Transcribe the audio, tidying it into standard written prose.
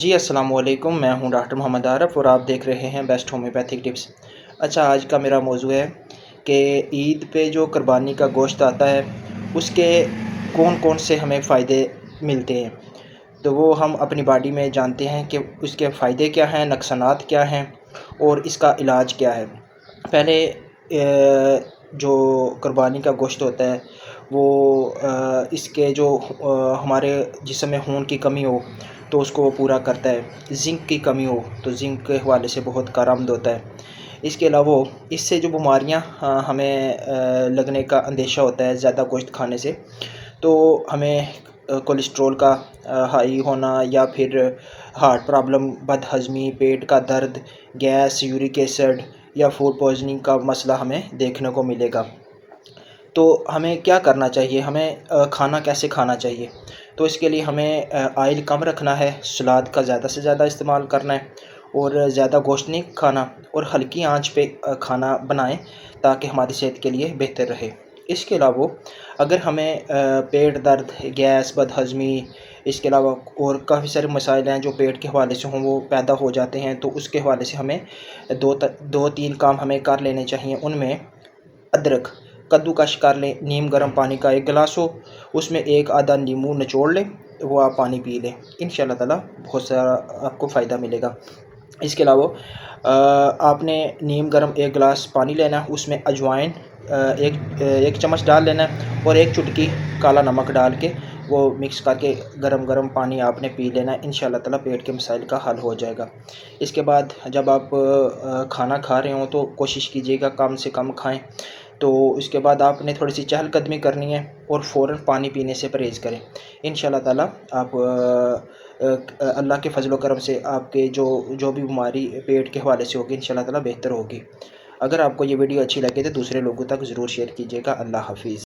جی السلام علیکم، میں ہوں ڈاکٹر محمد عارف اور آپ دیکھ رہے ہیں بیسٹ ہومیوپیتھک ٹپس۔ اچھا، آج کا میرا موضوع ہے کہ عید پہ جو قربانی کا گوشت آتا ہے اس کے کون کون سے ہمیں فائدے ملتے ہیں، تو وہ ہم اپنی باڈی میں جانتے ہیں کہ اس کے فائدے کیا ہیں، نقصانات کیا ہیں اور اس کا علاج کیا ہے۔ پہلے جو قربانی کا گوشت ہوتا ہے وہ اس کے جو ہمارے جسم میں خون کی کمی ہو تو اس کو وہ پورا کرتا ہے، زنک کی کمی ہو تو زنک کے حوالے سے بہت کارآمد ہوتا ہے۔ اس کے علاوہ اس سے جو بیماریاں ہمیں لگنے کا اندیشہ ہوتا ہے زیادہ گوشت کھانے سے، تو ہمیں کولیسٹرول کا ہائی ہونا یا پھر ہارٹ پرابلم، بد ہضمی، پیٹ کا درد، گیس، یورک ایسڈ یا فوڈ پوائزننگ کا مسئلہ ہمیں دیکھنے کو ملے گا۔ تو ہمیں کیا کرنا چاہیے، ہمیں کھانا کیسے کھانا چاہیے؟ تو اس کے لیے ہمیں آئل کم رکھنا ہے، سلاد کا زیادہ سے زیادہ استعمال کرنا ہے اور زیادہ گوشت نہیں کھانا، اور ہلکی آنچ پہ کھانا بنائیں تاکہ ہماری صحت کے لیے بہتر رہے۔ اس کے علاوہ اگر ہمیں پیٹ درد، گیس، بد ہضمی، اس کے علاوہ اور کافی سارے مسائل ہیں جو پیٹ کے حوالے سے ہوں وہ پیدا ہو جاتے ہیں، تو اس کے حوالے سے ہمیں دو تین کام ہمیں کر لینے چاہیے۔ ان میں ادرک کدوکش کر لیں، نیم گرم پانی کا 1 گلاس ہو، اس میں ایک آدھا نیمبو نچوڑ لیں، وہ آپ پانی پی لیں، انشاءاللہ تعالیٰ بہت سارا آپ کو فائدہ ملے گا۔ اس کے علاوہ آپ نے نیم گرم 1 گلاس پانی لینا ہے، اس میں اجوائن ایک چمچ ڈال لینا ہے اور 1 چٹکی کالا نمک ڈال کے وہ مکس کر کے گرم گرم پانی آپ نے پی لینا ہے، انشاءاللہ تعالیٰ پیٹ کے مسائل کا حل ہو جائے گا۔ اس کے بعد جب آپ کھانا کھا رہے ہوں تو کوشش کیجیے گا کم سے کم کھائیں۔ تو اس کے بعد آپ نے تھوڑی سی چہل قدمی کرنی ہے اور فوراً پانی پینے سے پرہیز کریں، انشاءاللہ تعالیٰ آپ اللہ کے فضل و کرم سے آپ کے جو بھی بیماری پیٹ کے حوالے سے ہوگی انشاءاللہ تعالیٰ بہتر ہوگی۔ اگر آپ کو یہ ویڈیو اچھی لگے تو دوسرے لوگوں تک ضرور شیئر کیجیے گا۔ اللہ حافظ۔